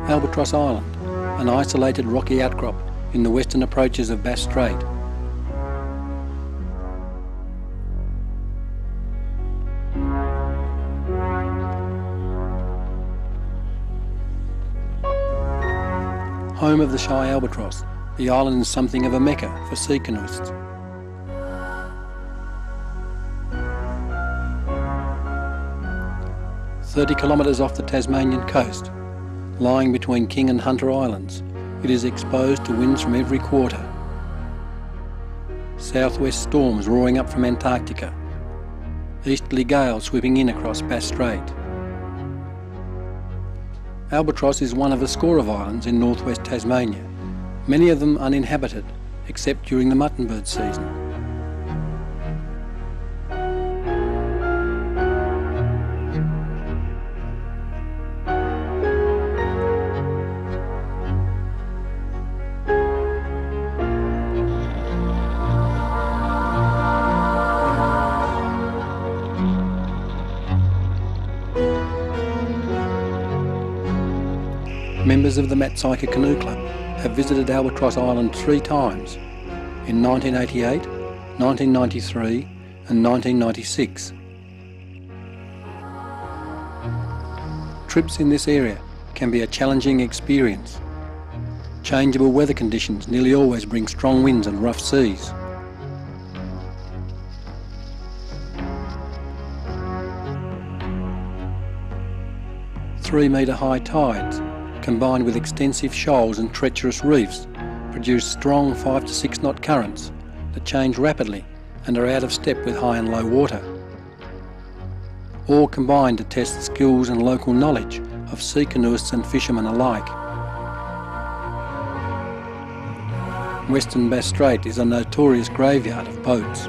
Albatross Island, an isolated rocky outcrop in the western approaches of Bass Strait. Home of the Shy Albatross, the island is something of a mecca for sea canoeists. "30 kilometres off the Tasmanian coast, lying between King and Hunter Islands, it is exposed to winds from every quarter. Southwest storms roaring up from Antarctica, easterly gales sweeping in across Bass Strait. Albatross is one of a score of islands in northwest Tasmania, many of them uninhabited, except during the muttonbird season. Members of the Matsyka Canoe Club have visited Albatross Island 3 times, in 1988, 1993 and 1996. Trips in this area can be a challenging experience. Changeable weather conditions nearly always bring strong winds and rough seas. Three-metre high tides, combined with extensive shoals and treacherous reefs, produce strong 5 to 6 knot currents that change rapidly and are out of step with high and low water. All combine to test skills and local knowledge of sea canoeists and fishermen alike. Western Bass Strait is a notorious graveyard of boats.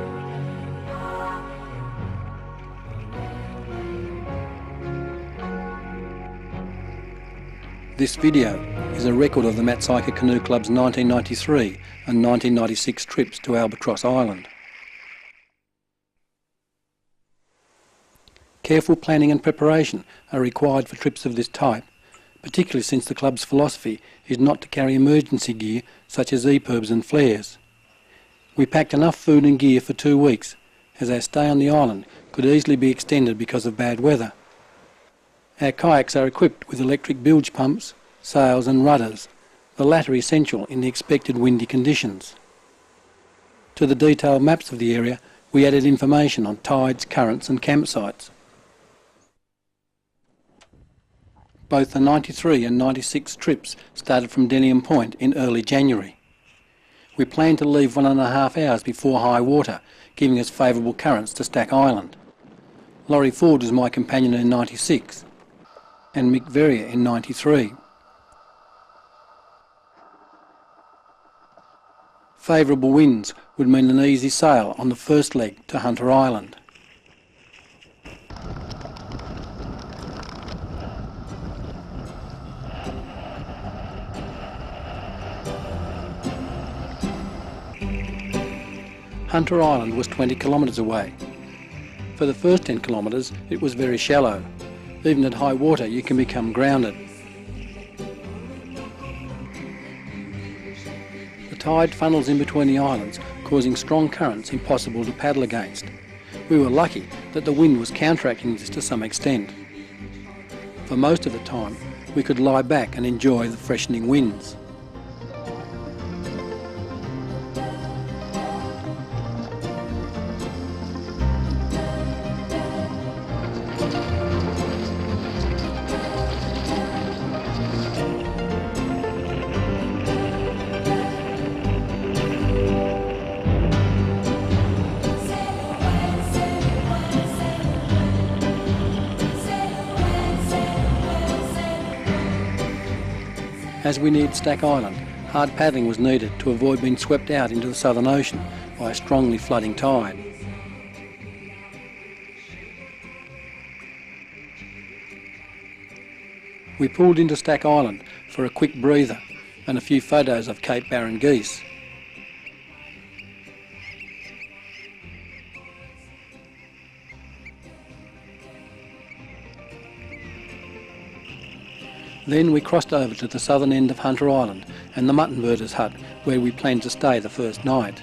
This video is a record of the Matsyka Canoe Club's 1993 and 1996 trips to Albatross Island. Careful planning and preparation are required for trips of this type, particularly since the club's philosophy is not to carry emergency gear such as EPIRBs and flares. We packed enough food and gear for 2 weeks, as our stay on the island could easily be extended because of bad weather. Our kayaks are equipped with electric bilge pumps, sails and rudders, the latter essential in the expected windy conditions. To the detailed maps of the area, we added information on tides, currents and campsites. Both the 93 and 96 trips started from Denium Point in early January. We planned to leave 1.5 hours before high water, giving us favourable currents to Stack Island. Laurie Ford was my companion in 96. And Mick Verrier in 93. Favourable winds would mean an easy sail on the first leg to Hunter Island. Hunter Island was 20 kilometres away. For the first 10 kilometres it was very shallow. Even at high water you can become grounded. The tide funnels in between the islands, causing strong currents impossible to paddle against. We were lucky that the wind was counteracting this to some extent. For most of the time we could lie back and enjoy the freshening winds. As we neared Stack Island, hard paddling was needed to avoid being swept out into the Southern Ocean by a strongly flooding tide. We pulled into Stack Island for a quick breather and a few photos of Cape Barren geese. Then we crossed over to the southern end of Hunter Island and the mutton birder's hut, where we planned to stay the first night.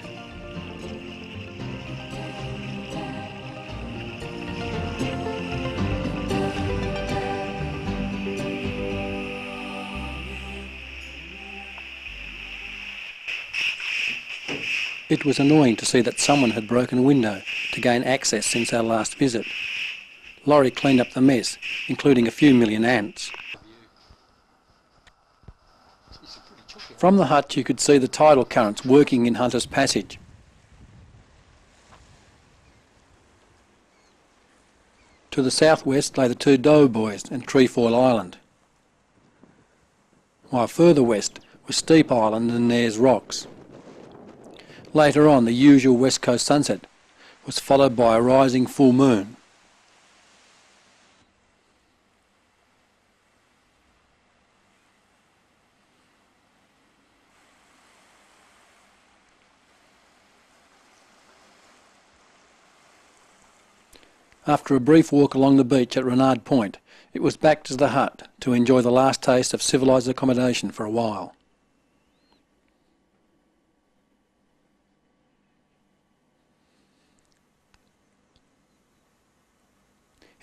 It was annoying to see that someone had broken a window to gain access since our last visit. Laurie cleaned up the mess, including a few million ants. From the hut you could see the tidal currents working in Hunter's Passage. To the southwest lay the two Doughboys and Trefoil Island, while further west was Steep Island and Nares Rocks. Later on, the usual west coast sunset was followed by a rising full moon. After a brief walk along the beach at Renard Point, it was back to the hut to enjoy the last taste of civilised accommodation for a while.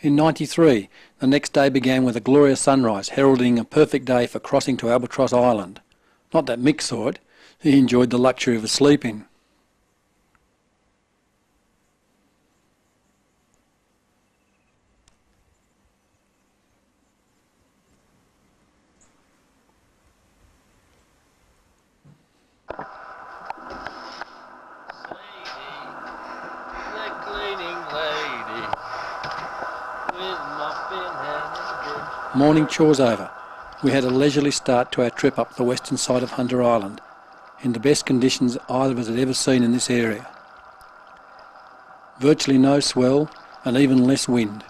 In '93, the next day began with a glorious sunrise heralding a perfect day for crossing to Albatross Island. Not that Mick saw it, he enjoyed the luxury of a sleep-in. Morning chores over, we had a leisurely start to our trip up the western side of Hunter Island, in the best conditions either of us had ever seen in this area. Virtually no swell and even less wind.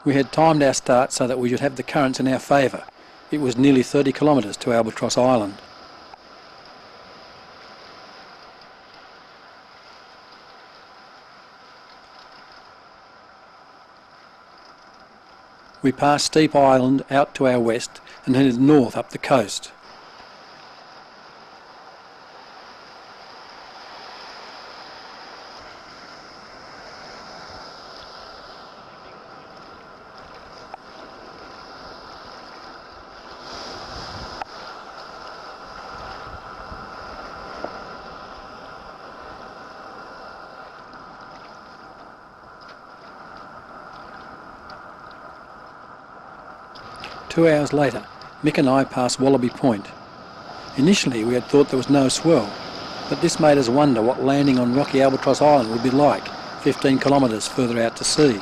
We had timed our start so that we should have the currents in our favour. It was nearly 30 kilometres to Albatross Island. We passed Steep Island out to our west and headed north up the coast. Two hours later, Mick and I passed Wallaby Point. Initially we had thought there was no swell, but this made us wonder what landing on rocky Albatross Island would be like, 15 kilometres further out to sea.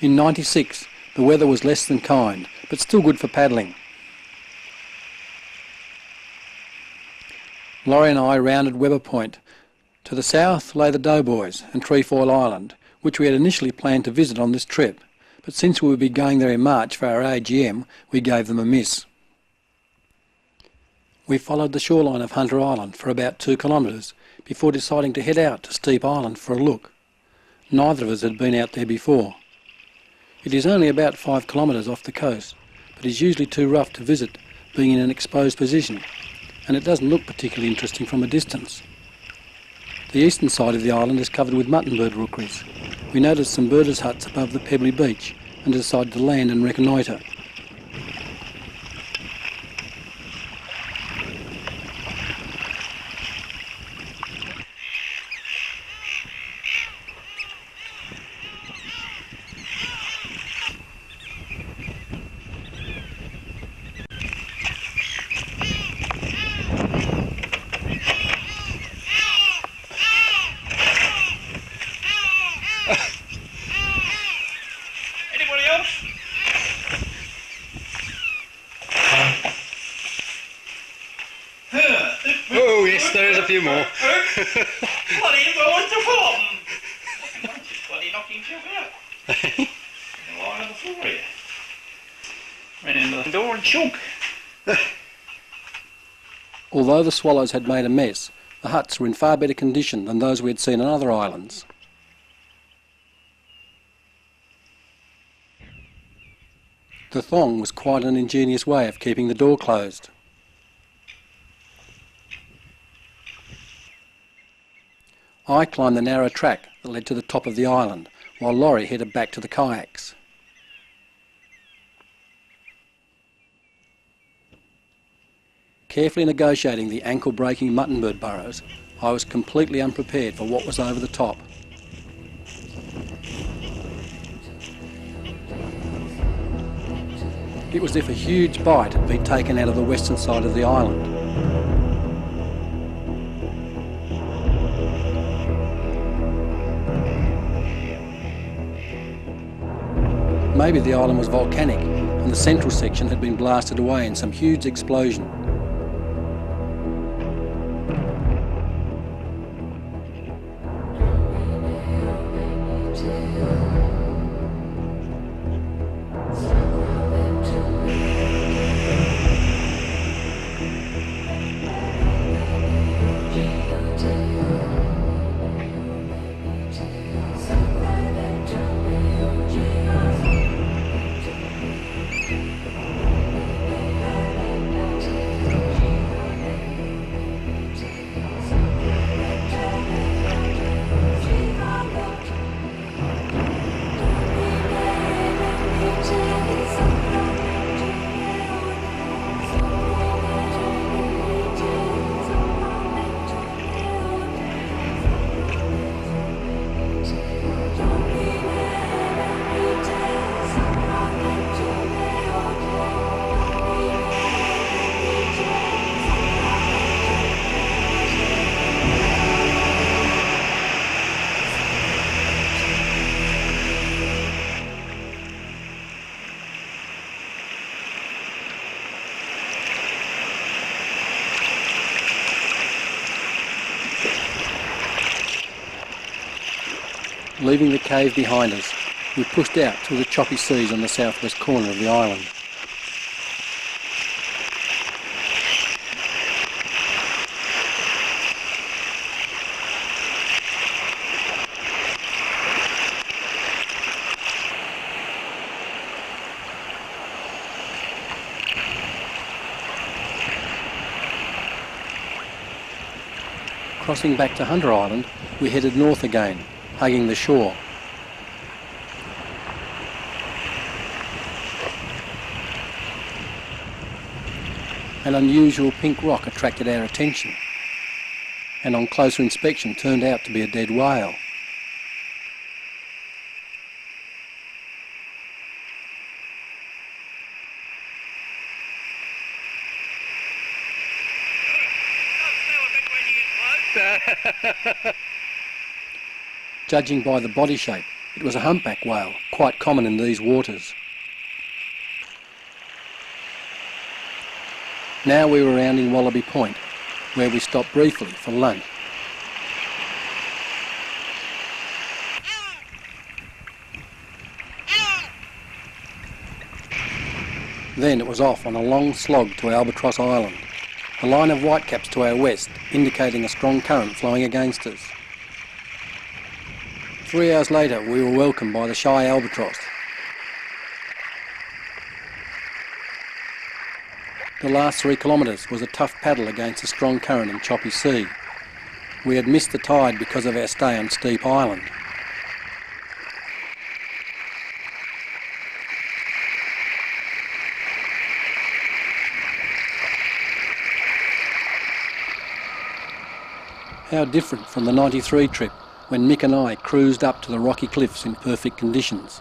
In '96, the weather was less than kind, but still good for paddling. Laurie and I rounded Weber Point. To the south lay the Doughboys and Trefoil Island, which we had initially planned to visit on this trip, but since we would be going there in March for our AGM, we gave them a miss. We followed the shoreline of Hunter Island for about 2 kilometres before deciding to head out to Steep Island for a look. Neither of us had been out there before. It is only about 5 kilometres off the coast, but is usually too rough to visit, being in an exposed position, and it doesn't look particularly interesting from a distance. The eastern side of the island is covered with muttonbird rookeries. We noticed some birders' huts above the pebbly beach and decided to land and reconnoitre. Oh yes, there is a few more. Bloody going to form. Bloody knocking you out. Line of the floor here. the door and shook. Although the swallows had made a mess, the huts were in far better condition than those we had seen on other islands. The thong was quite an ingenious way of keeping the door closed. I climbed the narrow track that led to the top of the island, while Laurie headed back to the kayaks. Carefully negotiating the ankle-breaking muttonbird burrows, I was completely unprepared for what was over the top. It was as if a huge bite had been taken out of the western side of the island. Maybe the island was volcanic and the central section had been blasted away in some huge explosion. Leaving the cave behind us, we pushed out through the choppy seas on the southwest corner of the island. Crossing back to Hunter Island, we headed north again, hugging the shore. An unusual pink rock attracted our attention, and on closer inspection turned out to be a dead whale. Judging by the body shape, it was a humpback whale, quite common in these waters. Now we were rounding Wallaby Point, where we stopped briefly for lunch. Then it was off on a long slog to Albatross Island, a line of whitecaps to our west indicating a strong current flowing against us. 3 hours later we were welcomed by the Shy Albatross. The last 3 kilometres was a tough paddle against a strong current and choppy sea. We had missed the tide because of our stay on Steep Island. How different from the 93 trip, when Mick and I cruised up to the rocky cliffs in perfect conditions.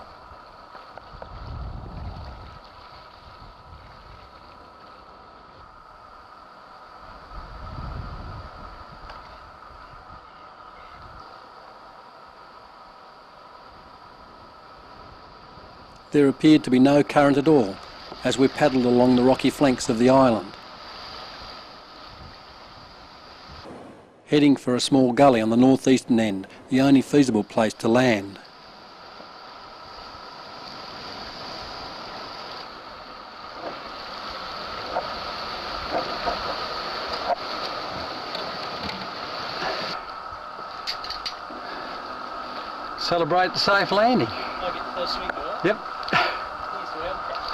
There appeared to be no current at all as we paddled along the rocky flanks of the island, heading for a small gully on the northeastern end, the only feasible place to land. Celebrate the safe landing. I get the first swing, all right? Yep. Here's the Albatross.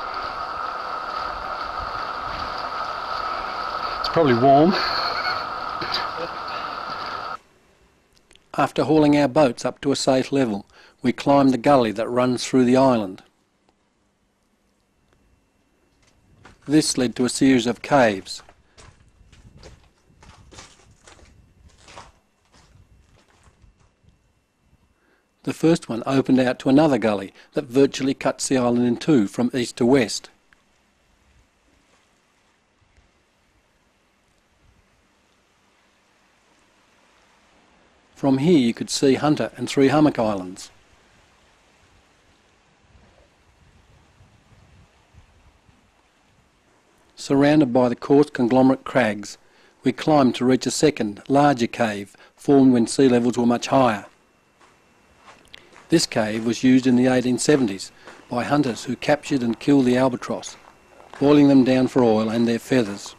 It's probably warm. After hauling our boats up to a safe level, we climbed the gully that runs through the island. This led to a series of caves. The first one opened out to another gully that virtually cuts the island in two from east to west. From here you could see Hunter and 3 Hummock Islands. Surrounded by the coarse conglomerate crags, we climbed to reach a second, larger cave formed when sea levels were much higher. This cave was used in the 1870s by hunters who captured and killed the albatross, boiling them down for oil and their feathers.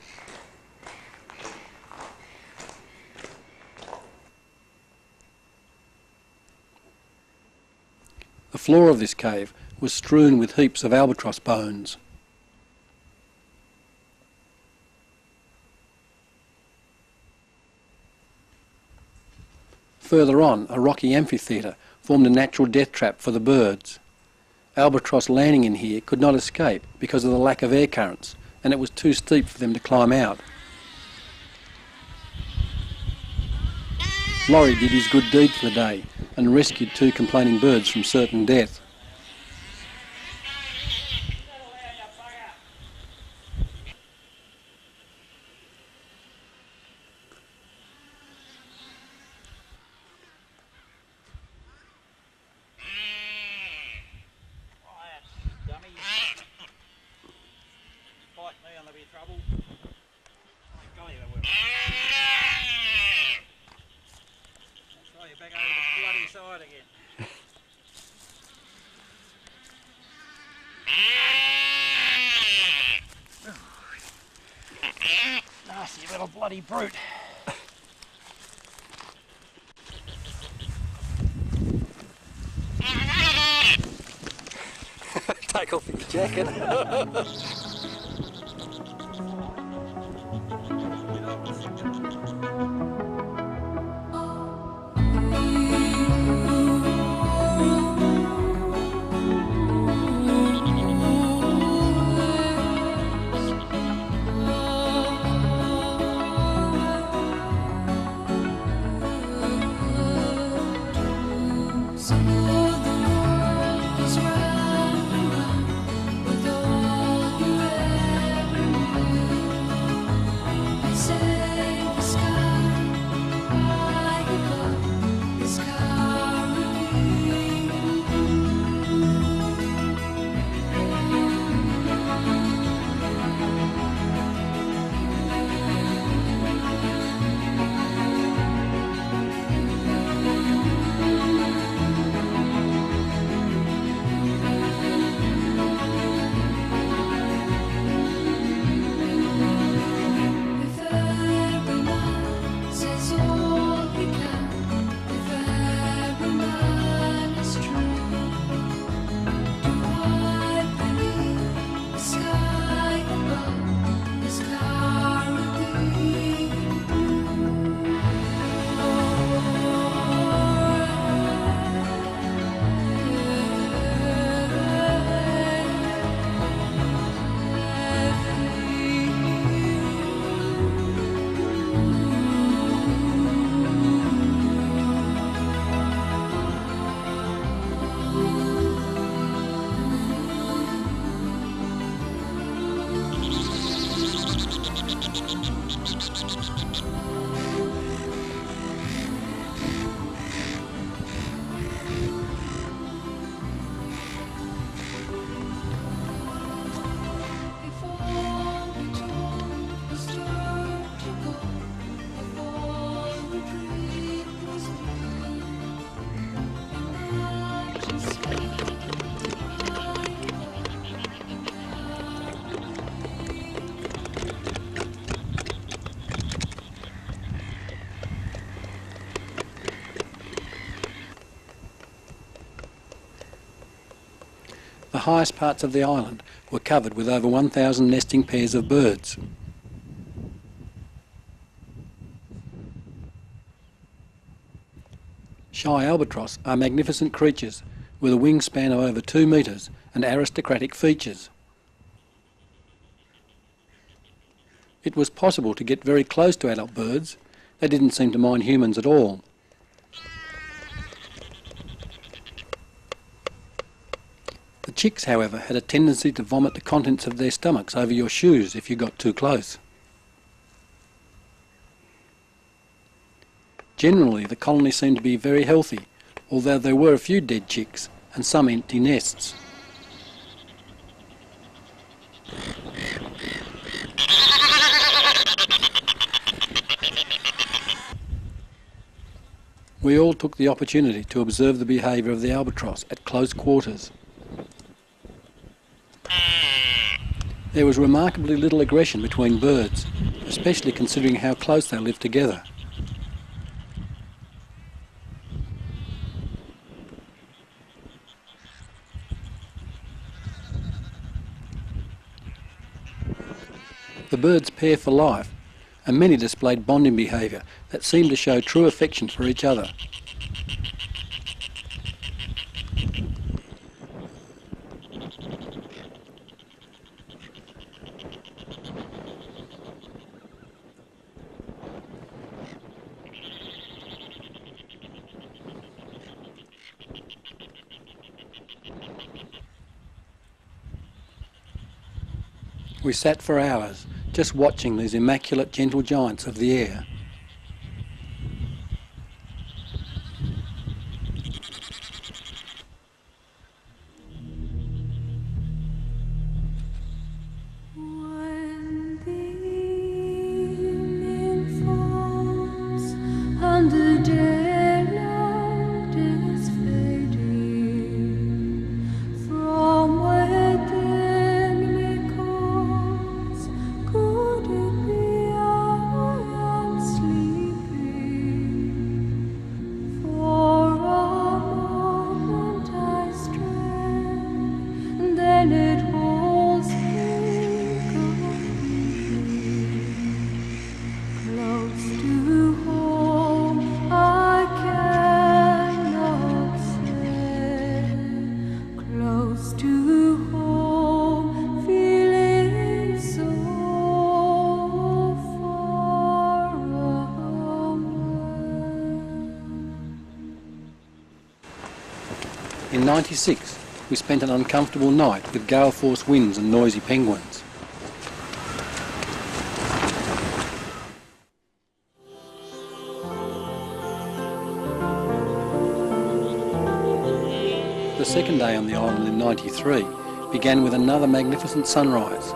The floor of this cave was strewn with heaps of albatross bones. Further on, a rocky amphitheatre formed a natural death trap for the birds. Albatross landing in here could not escape because of the lack of air currents, and it was too steep for them to climb out. Laurie did his good deed for the day and rescued 2 complaining birds from certain death. Fight me and there'll be trouble. Oh, golly, they will. Throw you back over the bloody side again. Nasty little bloody brute. Take off your jacket. Some of the world is round and round with all you highest parts of the island were covered with over 1,000 nesting pairs of birds. Shy albatross are magnificent creatures with a wingspan of over 2 metres and aristocratic features. It was possible to get very close to adult birds. They didn't seem to mind humans at all. The chicks, however, had a tendency to vomit the contents of their stomachs over your shoes if you got too close. Generally, the colony seemed to be very healthy, although there were a few dead chicks and some empty nests. We all took the opportunity to observe the behaviour of the albatross at close quarters. There was remarkably little aggression between birds, especially considering how close they live together. The birds pair for life, and many displayed bonding behaviour that seemed to show true affection for each other. We sat for hours, just watching these immaculate gentle giants of the air. When the evening falls and the daylight is fading, from within me calls, could it be I am sleeping? For a moment I stray, and then it holds me close to home. I cannot say, close to home, feeling so far away. In '96, we spent an uncomfortable night with gale force winds and noisy penguins. The second day on the island in '93 began with another magnificent sunrise.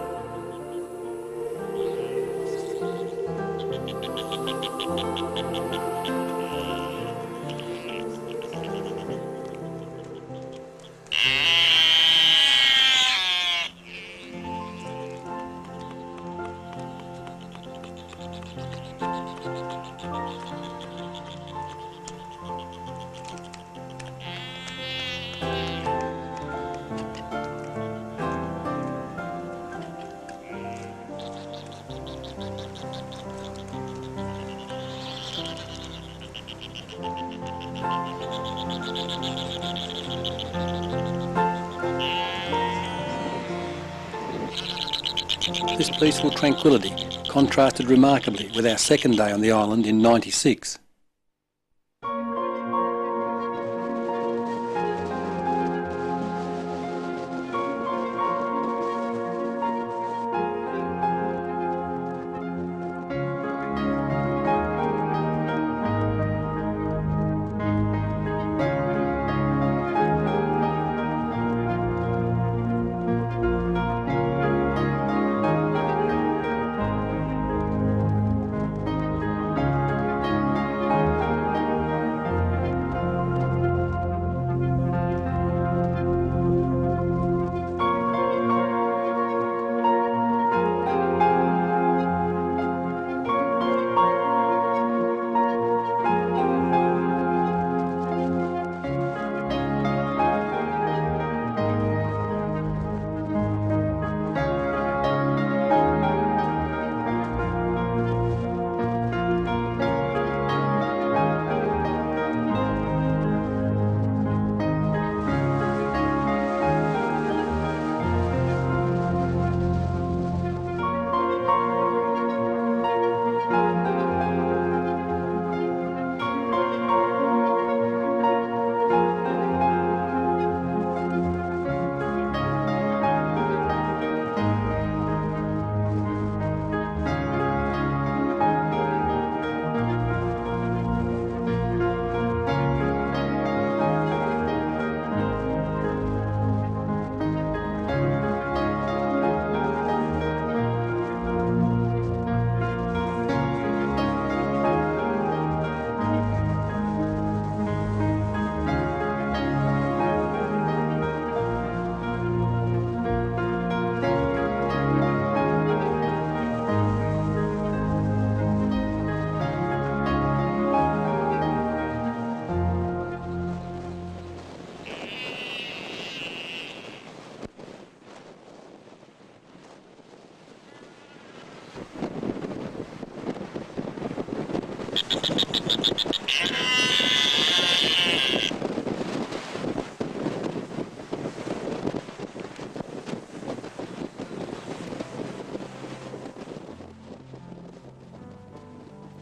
This peaceful tranquility contrasted remarkably with our second day on the island in '96.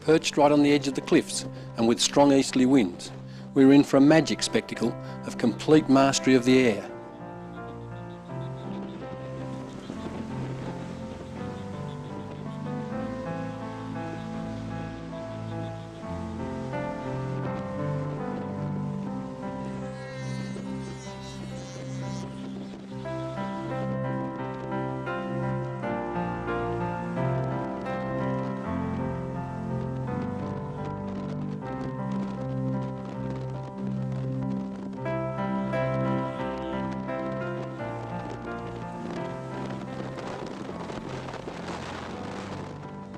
Perched right on the edge of the cliffs and with strong easterly winds, we were in for a magic spectacle of complete mastery of the air.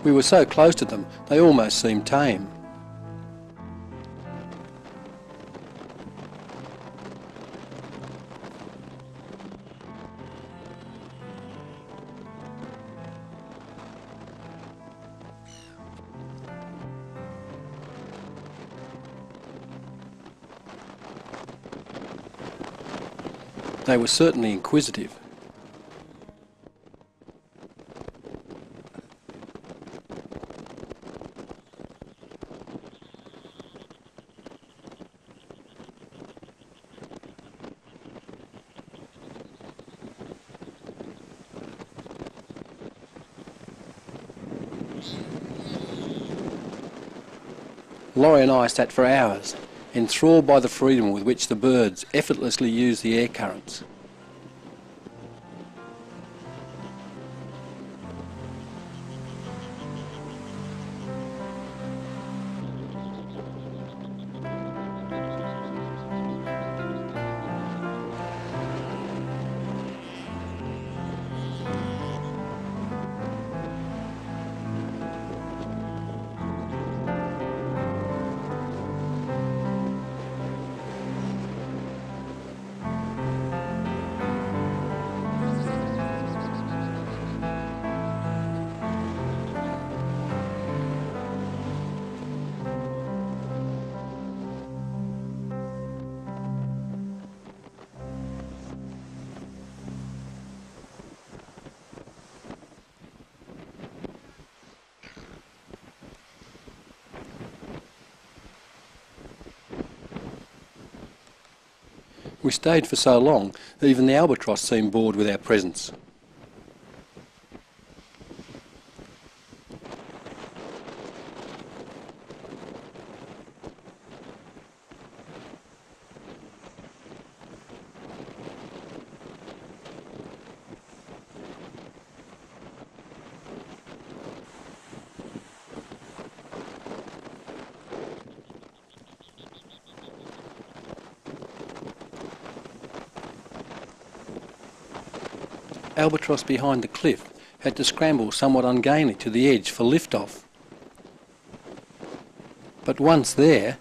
We were so close to them, they almost seemed tame. They were certainly inquisitive. Laurie and I sat for hours, enthralled by the freedom with which the birds effortlessly use the air currents. We stayed for so long that even the albatross seemed bored with our presence. Albatross behind the cliff had to scramble somewhat ungainly to the edge for lift-off. But once there,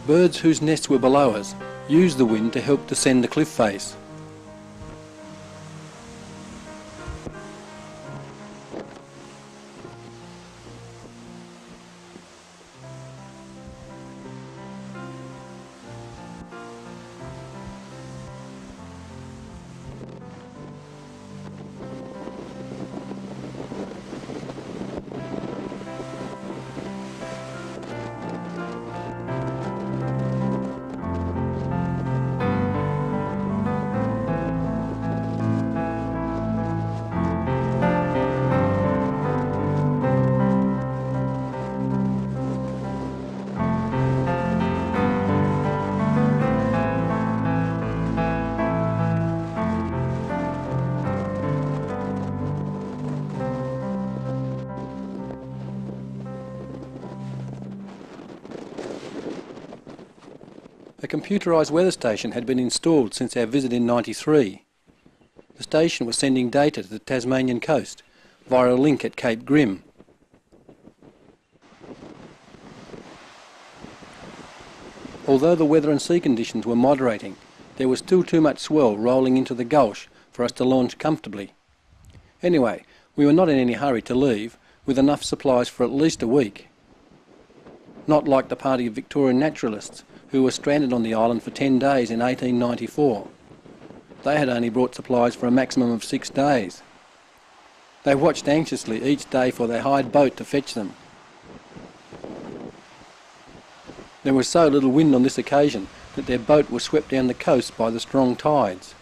birds whose nests were below us used the wind to help descend the cliff face. A computerised weather station had been installed since our visit in '93. The station was sending data to the Tasmanian coast via a link at Cape Grim. Although the weather and sea conditions were moderating, there was still too much swell rolling into the gulch for us to launch comfortably. Anyway, we were not in any hurry to leave, with enough supplies for at least a week. Not like the party of Victorian naturalists who were stranded on the island for 10 days in 1894. They had only brought supplies for a maximum of 6 days. They watched anxiously each day for their hired boat to fetch them. There was so little wind on this occasion that their boat was swept down the coast by the strong tides.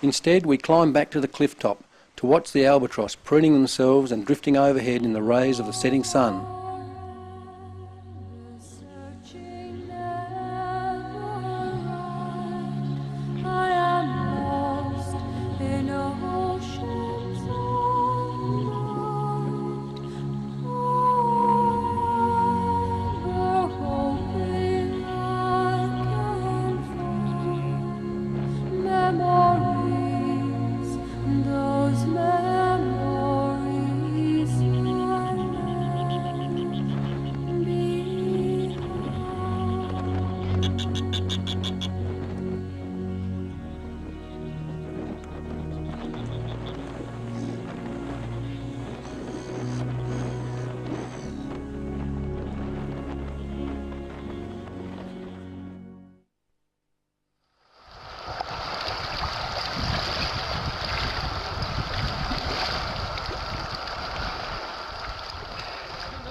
Instead, we climbed back to the cliff top to watch the albatross preening themselves and drifting overhead in the rays of the setting sun.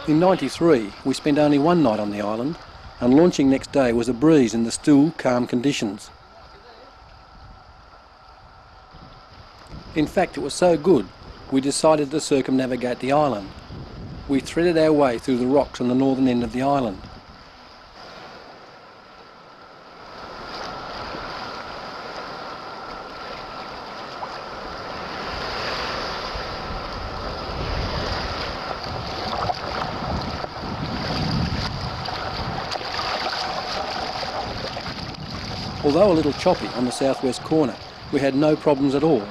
In '93, we spent only one night on the island, and launching next day was a breeze in the still, calm conditions. In fact, it was so good, we decided to circumnavigate the island. We threaded our way through the rocks on the northern end of the island. Although a little choppy on the southwest corner, we had no problems at all.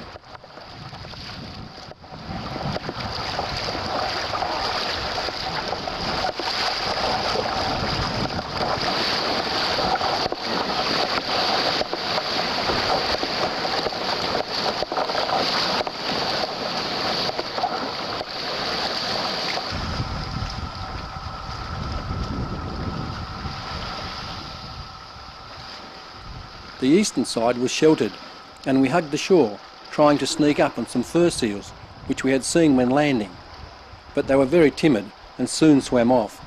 The eastern side was sheltered, and we hugged the shore, trying to sneak up on some fur seals, which we had seen when landing. But they were very timid and soon swam off.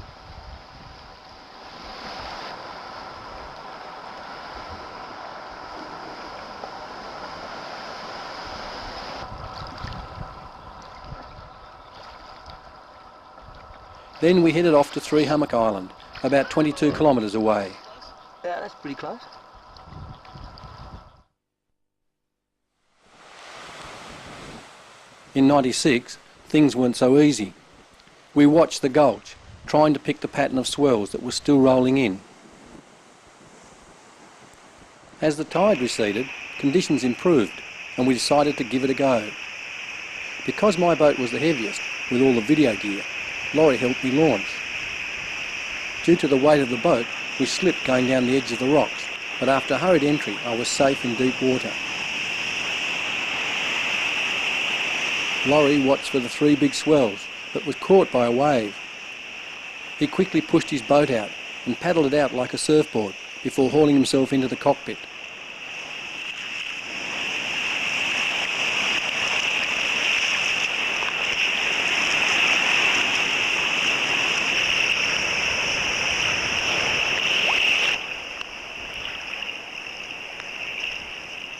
Then we headed off to Big Hummock Island, about 22 kilometres away. Yeah, that's pretty close. In '96, things weren't so easy. We watched the gulch, trying to pick the pattern of swells that was still rolling in. As the tide receded, conditions improved, and we decided to give it a go. Because my boat was the heaviest, with all the video gear, Laurie helped me launch. Due to the weight of the boat, we slipped going down the edge of the rocks, but after hurried entry, I was safe in deep water. Laurie watched for the 3 big swells, but was caught by a wave. He quickly pushed his boat out and paddled it out like a surfboard before hauling himself into the cockpit.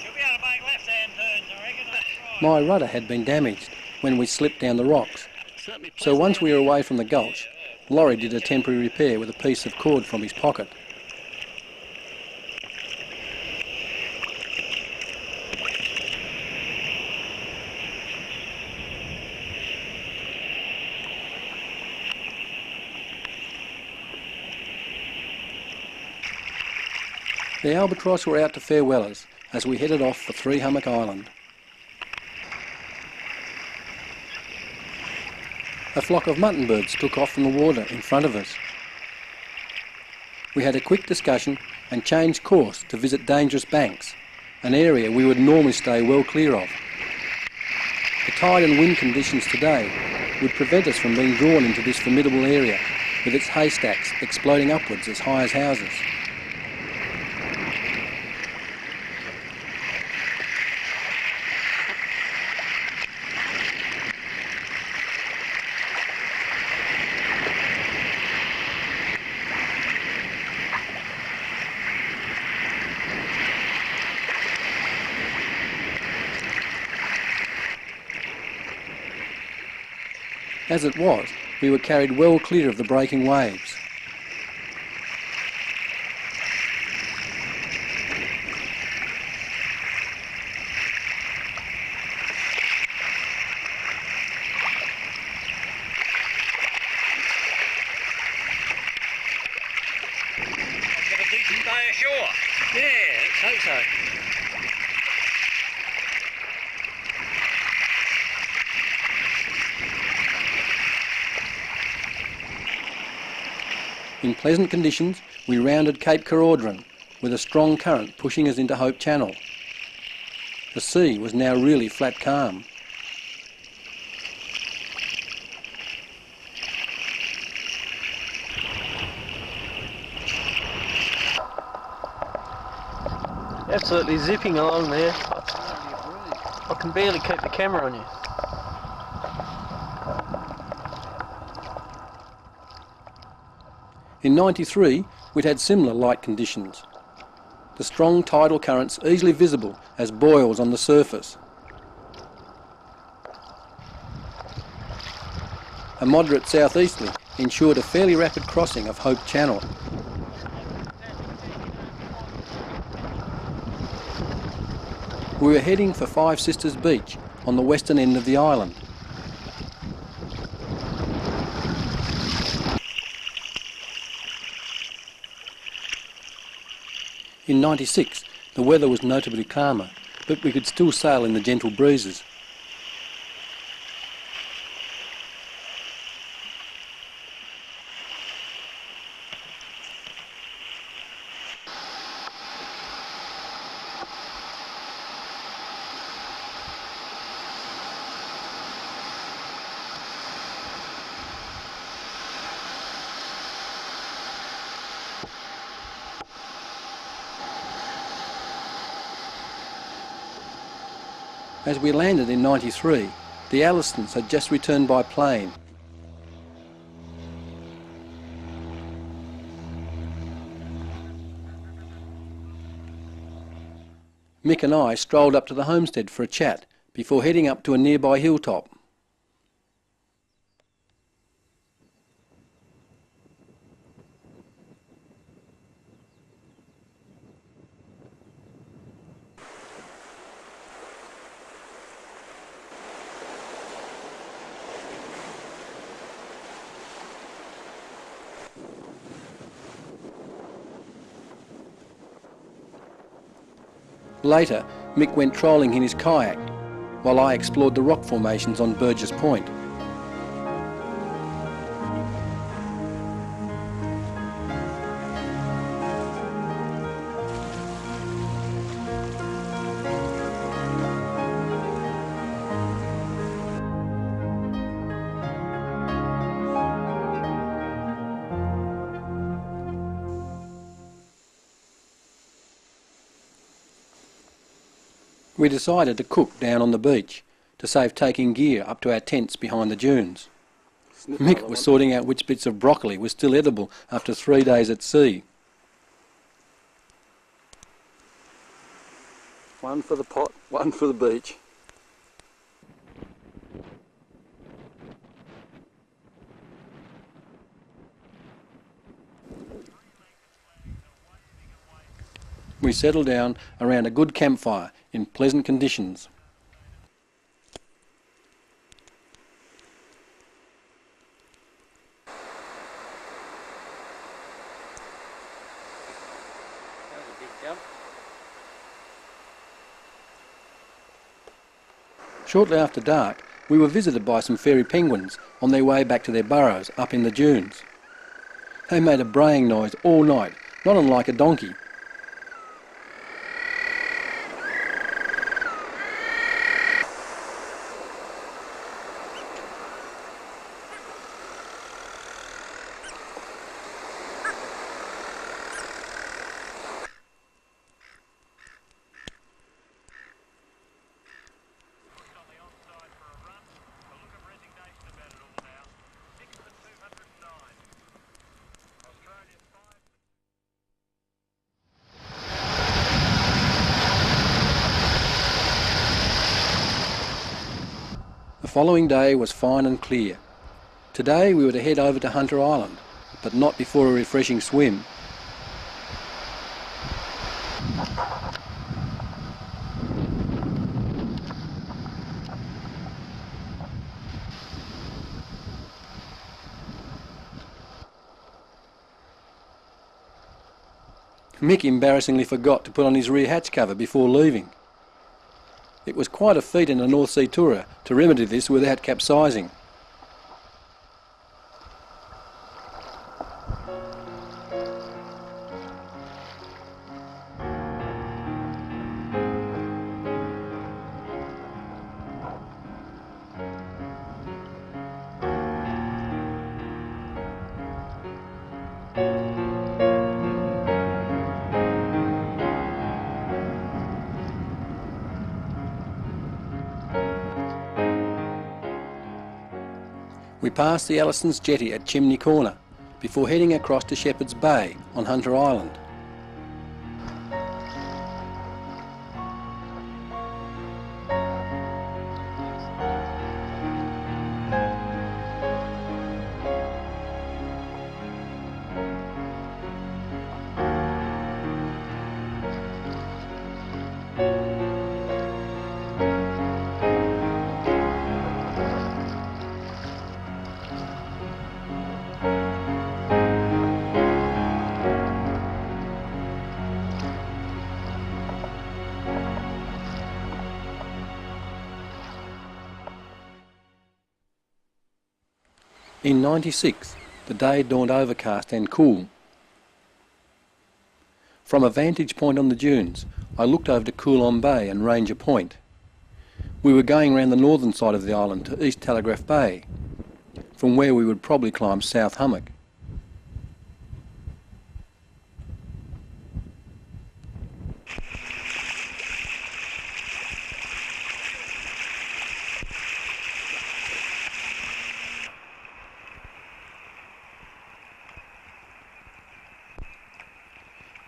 Should be able to make left-hand turns, I reckon. That's right. My rudder had been damaged when we slipped down the rocks, so once we were away from the gulch, Laurie did a temporary repair with a piece of cord from his pocket. The Albatross were out to farewell us as we headed off for 3 Hummock Island. A flock of muttonbirds took off from the water in front of us. We had a quick discussion and changed course to visit Dangerous Banks, an area we would normally stay well clear of. The tide and wind conditions today would prevent us from being drawn into this formidable area with its haystacks exploding upwards as high as houses. As it was, we were carried well clear of the breaking waves. I've got a decent day ashore. Yeah, let's hope so. In pleasant conditions, we rounded Cape Caraudran with a strong current pushing us into Hope Channel. The sea was now really flat calm. Absolutely zipping along there. I can barely keep the camera on you. In '93, we'd had similar light conditions. The strong tidal currents easily visible as boils on the surface. A moderate southeasterly ensured a fairly rapid crossing of Hope Channel. We were heading for Five Sisters Beach on the western end of the island. In '96, the weather was notably calmer, but we could still sail in the gentle breezes. As we landed in '93, the Allistons had just returned by plane. Mick and I strolled up to the homestead for a chat before heading up to a nearby hilltop. Later, Mick went trolling in his kayak, while I explored the rock formations on Burgess Point. We decided to cook down on the beach to save taking gear up to our tents behind the dunes. Mick was sorting out which bits of broccoli were still edible after 3 days at sea. One for the pot, one for the beach. We settled down around a good campfire in pleasant conditions. That was a big jump. Shortly after dark, we were visited by some fairy penguins on their way back to their burrows up in the dunes. They made a braying noise all night, not unlike a donkey. The following day was fine and clear. Today we were to head over to Hunter Island, but not before a refreshing swim. Mick embarrassingly forgot to put on his rear hatch cover before leaving. It was quite a feat in a North Sea tourer to remedy this without capsizing. We passed the Allison's jetty at Chimney Corner before heading across to Shepherd's Bay on Hunter Island. In '96, the day dawned overcast and cool. From a vantage point on the dunes, I looked over to Coulomb Bay and Ranger Point. We were going round the northern side of the island to East Telegraph Bay, from where we would probably climb South Hummock.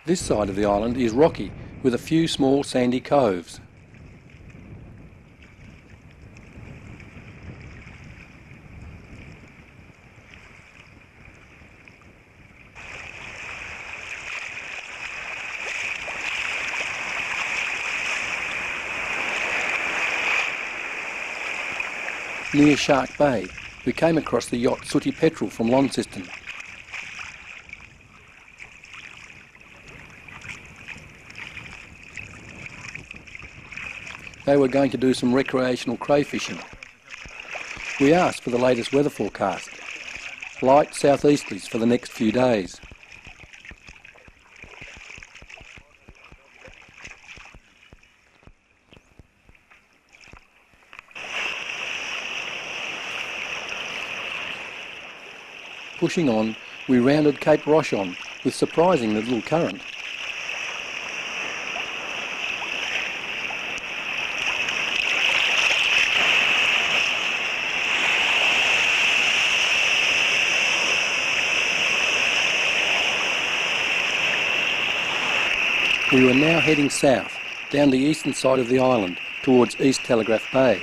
This side of the island is rocky, with a few small sandy coves. Near Shark Bay, we came across the yacht Sooty Petrel from Launceston. They were going to do some recreational crayfishing. We asked for the latest weather forecast. Light southeasterlies for the next few days. Pushing on, we rounded Cape Rochon with surprisingly little current. We were now heading south, down the eastern side of the island, towards East Telegraph Bay.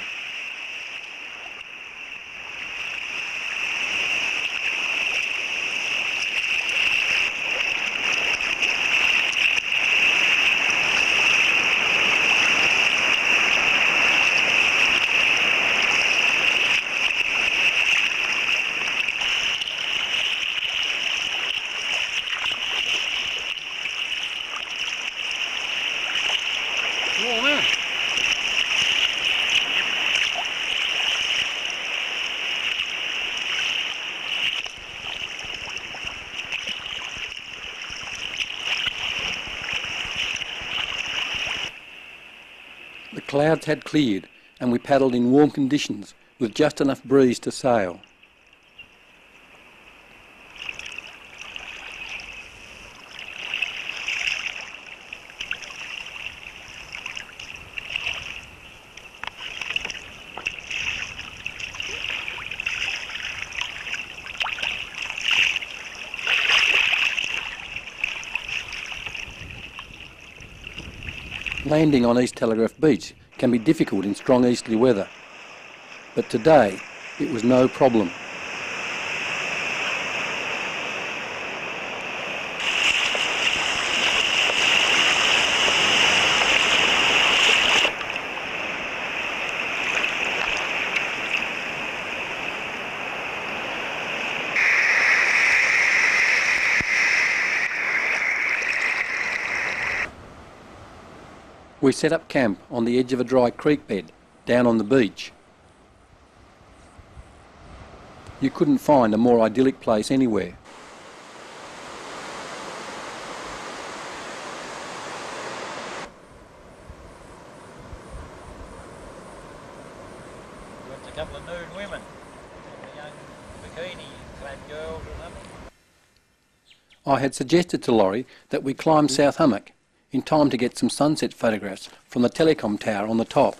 clouds had cleared and we paddled in warm conditions with just enough breeze to sail. Landing on East Telegraph Beach can be difficult in strong easterly weather, but today it was no problem. We set up camp on the edge of a dry creek bed down on the beach. You couldn't find a more idyllic place anywhere. Got a couple of nude women, a young bikini-clad girls or something. I had suggested to Laurie that we climb South Hummock in time to get some sunset photographs from the Telecom tower on the top.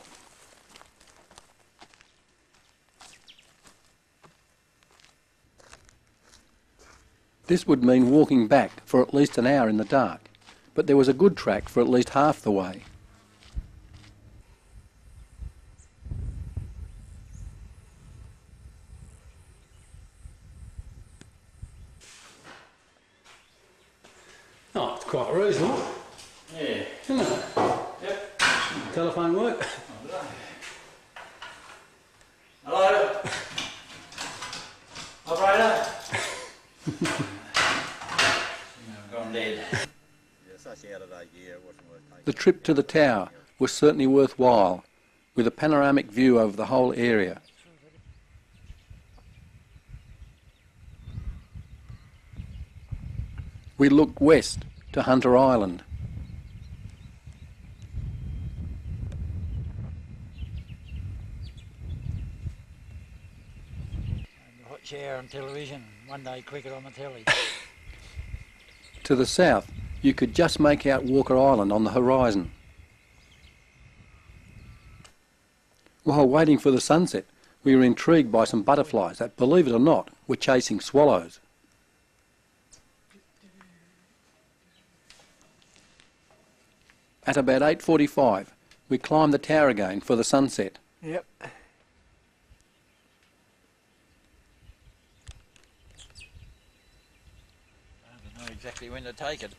This would mean walking back for at least an hour in the dark, but there was a good track for at least half the way. Oh, it's quite reasonable. Yeah. Isn't it? Yep. Telephone work? Hello? Operator? I've gone dead. The trip to the tower was certainly worthwhile, with a panoramic view over the whole area. We looked west to Hunter Island. Hot shower on television, one day cricket on the telly. To the south, you could just make out Walker Island on the horizon. While waiting for the sunset, we were intrigued by some butterflies that, believe it or not, were chasing swallows. At about 8:45, we climbed the tower again for the sunset. Yep. I don't know exactly when to take it.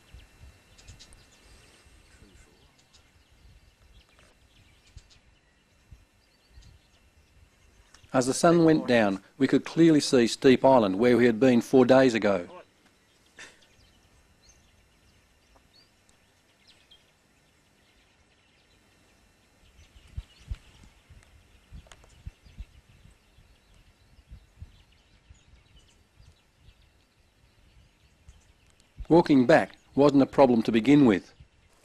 As the sun went down, we could clearly see Steep Island where we had been 4 days ago. Walking back wasn't a problem to begin with,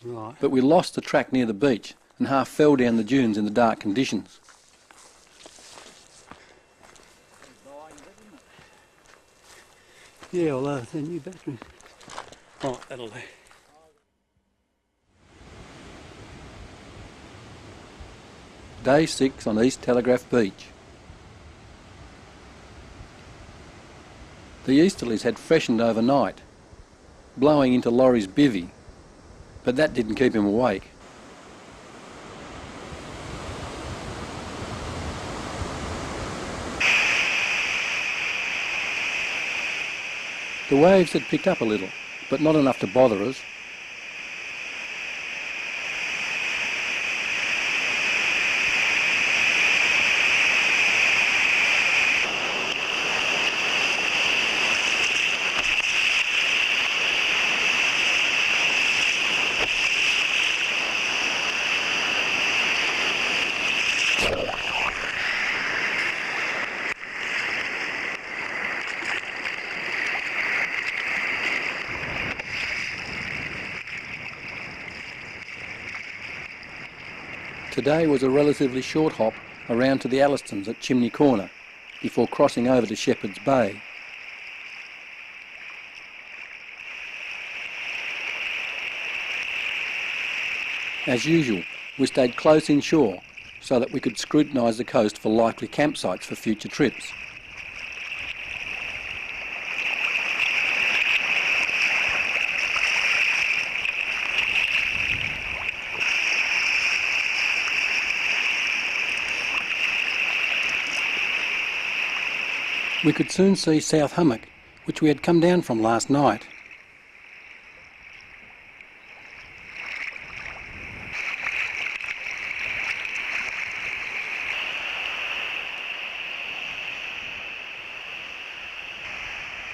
Right. but we lost the track near the beach and half fell down the dunes in the dark conditions. Yeah, well, the new battery. Oh, that'll do. Day 6 on East Telegraph Beach. The easterlies had freshened overnight, blowing into Laurie's bivvy, but that didn't keep him awake. The waves had picked up a little, but not enough to bother us. Today was a relatively short hop around to the Allistons at Chimney Corner before crossing over to Shepherd's Bay. As usual, we stayed close inshore so that we could scrutinise the coast for likely campsites for future trips. We could soon see South Hummock, which we had come down from last night.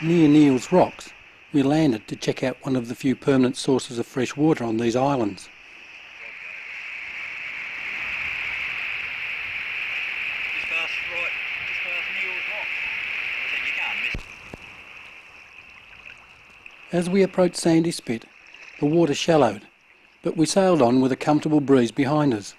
Near Neal's Rocks, we landed to check out one of the few permanent sources of fresh water on these islands. Just past Neal's Rock. I said you can't miss. As we approached Sandy Spit, the water shallowed, but we sailed on with a comfortable breeze behind us.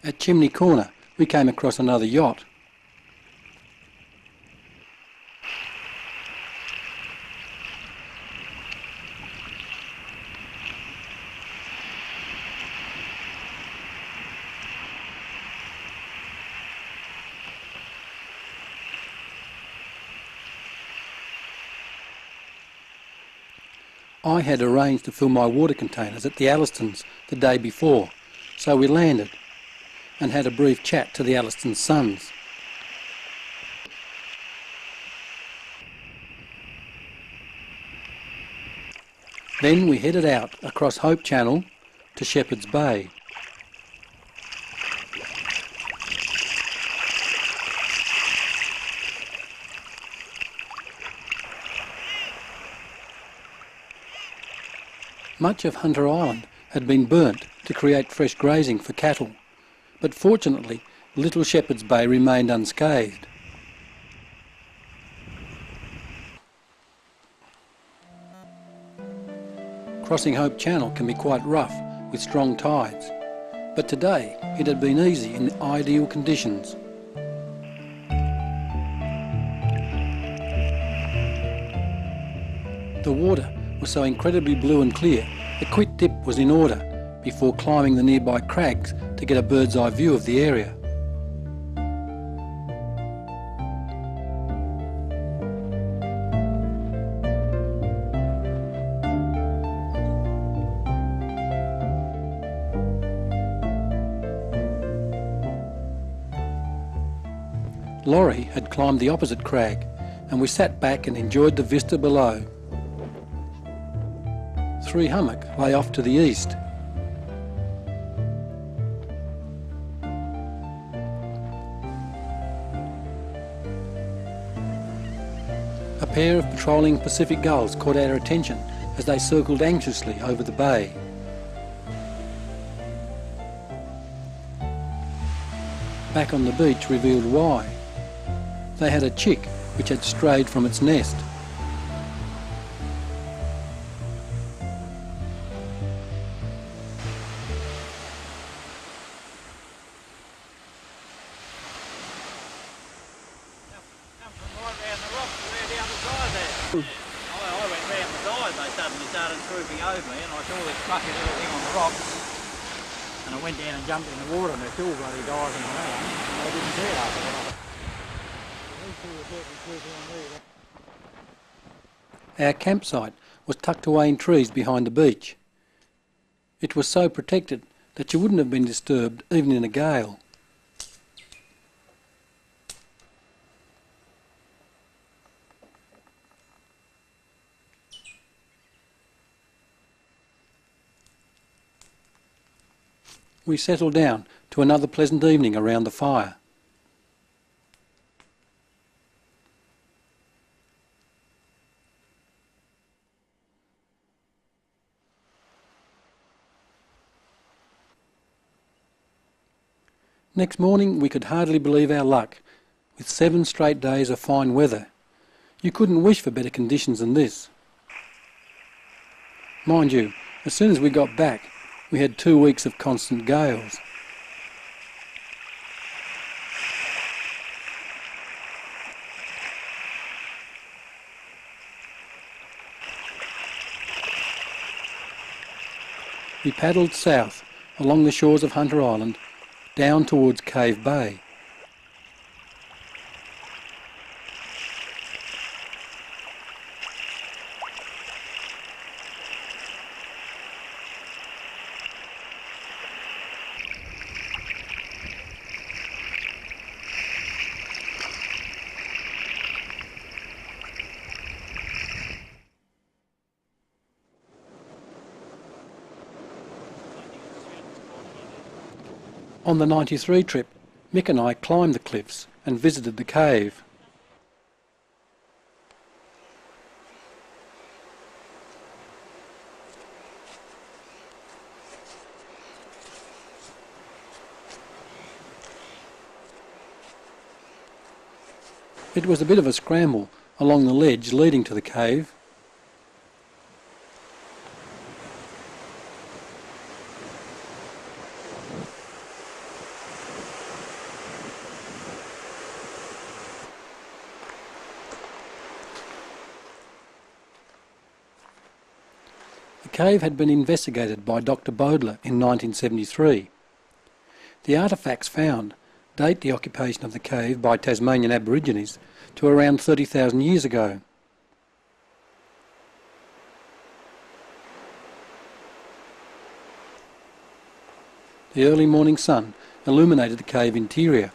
At Chimney Corner, we came across another yacht. I had arranged to fill my water containers at the Allistons the day before, so we landed and had a brief chat to the Alliston sons. Then we headed out across Hope Channel to Shepherd's Bay. Much of Hunter Island had been burnt to create fresh grazing for cattle, but fortunately Little Shepherd's Bay remained unscathed. Crossing Hope Channel can be quite rough with strong tides, but today it had been easy in ideal conditions. The water was so incredibly blue and clear, a quick dip was in order before climbing the nearby crags to get a bird's eye view of the area. Laurie had climbed the opposite crag, and we sat back and enjoyed the vista below. Three Hummock lay off to the east. A pair of patrolling Pacific gulls caught our attention as they circled anxiously over the bay. Back on the beach revealed why. They had a chick which had strayed from its nest. I went round the side, they suddenly started swooping over me, and I saw this bucket little thing on the rocks, and I went down and jumped in the water, and they're still bloody diving around, and I didn't see it after that. These two were certainly swooping on me. Our campsite was tucked away in trees behind the beach. It was so protected that you wouldn't have been disturbed even in a gale. We settled down to another pleasant evening around the fire. Next morning we could hardly believe our luck, with 7 straight days of fine weather. You couldn't wish for better conditions than this. Mind you, as soon as we got back, we had 2 weeks of constant gales. We paddled south along the shores of Hunter Island down towards Cave Bay. On the 93 trip, Mick and I climbed the cliffs and visited the cave. It was a bit of a scramble along the ledge leading to the cave. The cave had been investigated by Dr. Bodler in 1973. The artefacts found date the occupation of the cave by Tasmanian Aborigines to around 30,000 years ago. The early morning sun illuminated the cave interior.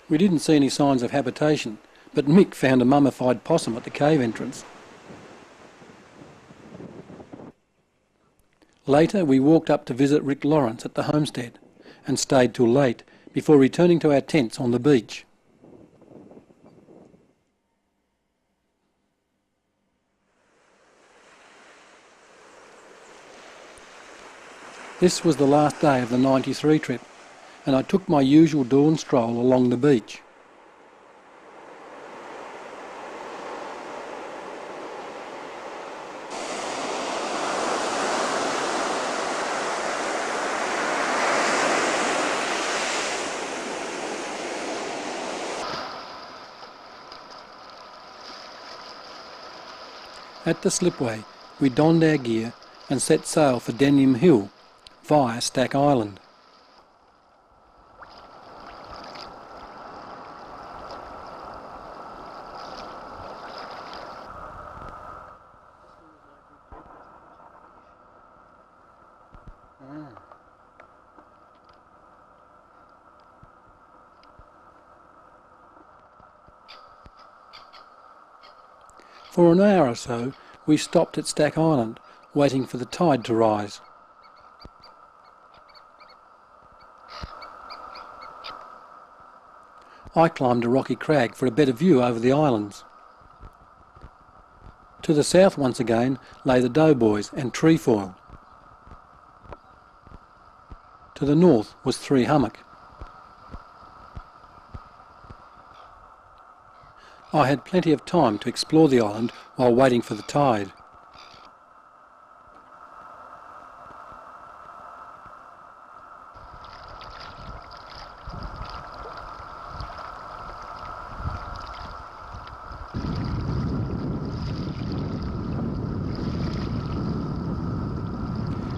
We didn't see any signs of habitation, but Mick found a mummified possum at the cave entrance. Later we walked up to visit Rick Lawrence at the homestead and stayed till late before returning to our tents on the beach. This was the last day of the 93 trip, and I took my usual dawn stroll along the beach. At the slipway, we donned our gear and set sail for Denham Hill via Stack Island. For an hour or so, we stopped at Stack Island, waiting for the tide to rise. I climbed a rocky crag for a better view over the islands. To the south once again lay the Doughboys and Trefoil. To the north was Big Hummock. I had plenty of time to explore the island while waiting for the tide.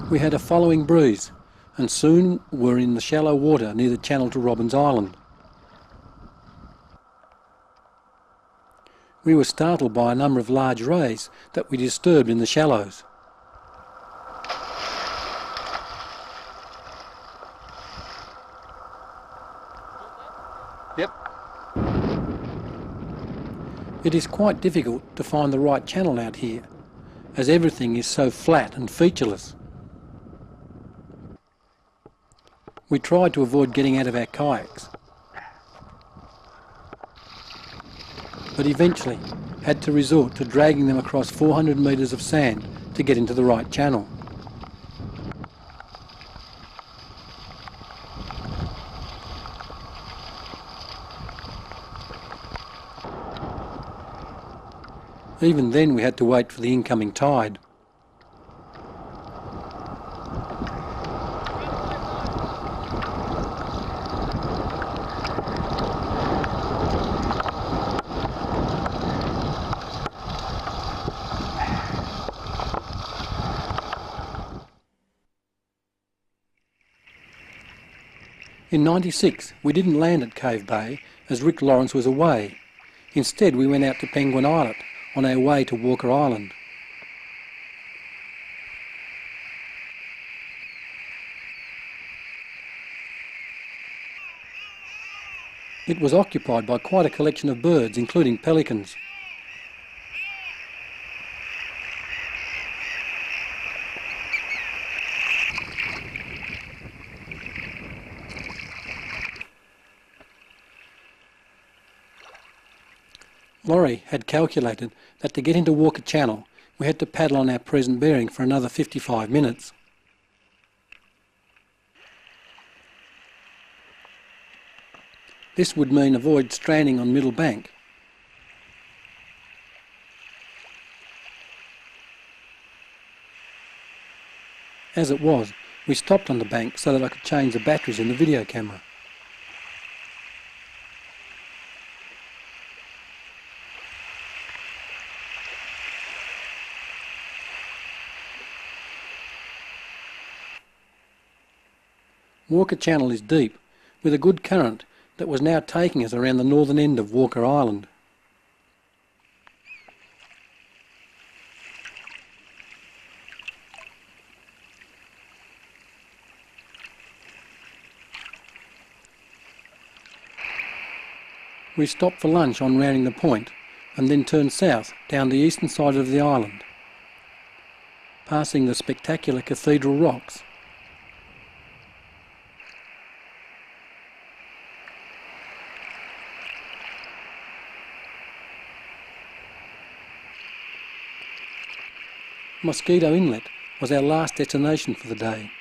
We had a following breeze, and soon were in the shallow water near the channel to Robbins Island. We were startled by a number of large rays that we disturbed in the shallows. Yep. It is quite difficult to find the right channel out here, as everything is so flat and featureless. We tried to avoid getting out of our kayaks, but eventually had to resort to dragging them across 400 metres of sand to get into the right channel. Even then we had to wait for the incoming tide. In '96 we didn't land at Cave Bay as Rick Lawrence was away. Instead we went out to Penguin Islet on our way to Walker Island. It was occupied by quite a collection of birds, including pelicans. Laurie had calculated that to get into Walker Channel we had to paddle on our present bearing for another 55 minutes. This would mean avoid stranding on Middle Bank. As it was, we stopped on the bank so that I could change the batteries in the video camera. Walker Channel is deep, with a good current that was now taking us around the northern end of Walker Island. We stopped for lunch on rounding the point and then turned south down the eastern side of the island, passing the spectacular Cathedral Rocks. Mosquito Inlet was our last destination for the day.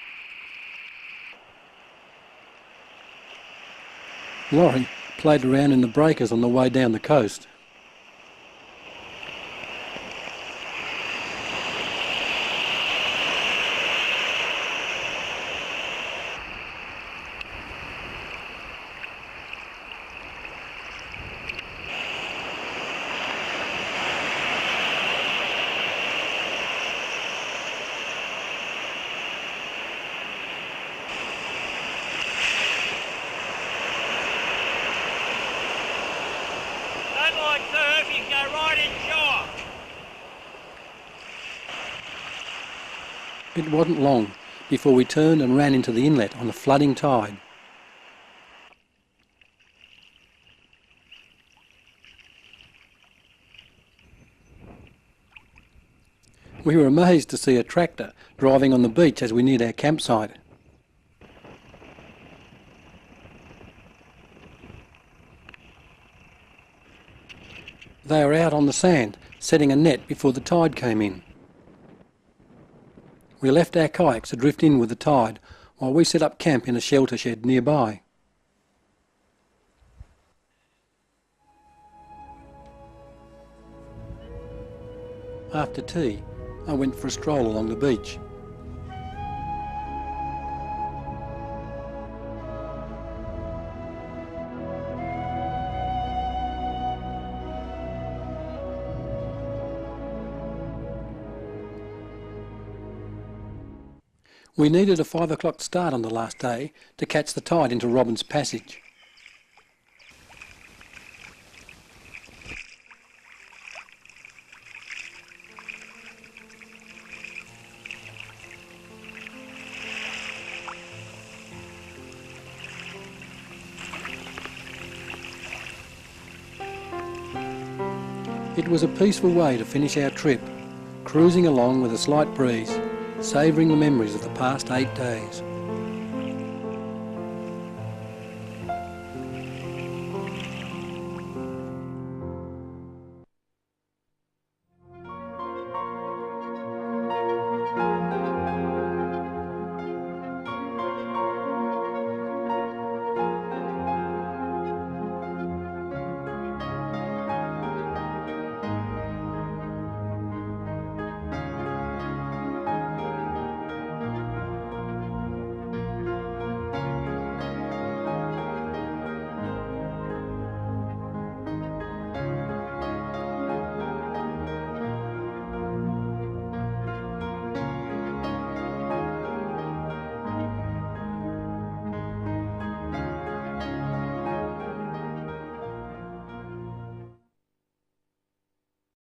Laurie played around in the breakers on the way down the coast. It wasn't long before we turned and ran into the inlet on a flooding tide. We were amazed to see a tractor driving on the beach as we neared our campsite. They were out on the sand, setting a net before the tide came in. We left our kayaks to drift in with the tide while we set up camp in a shelter shed nearby. After tea, I went for a stroll along the beach. We needed a 5 o'clock start on the last day to catch the tide into Robin's Passage. It was a peaceful way to finish our trip, cruising along with a slight breeze, savouring the memories of the past 8 days.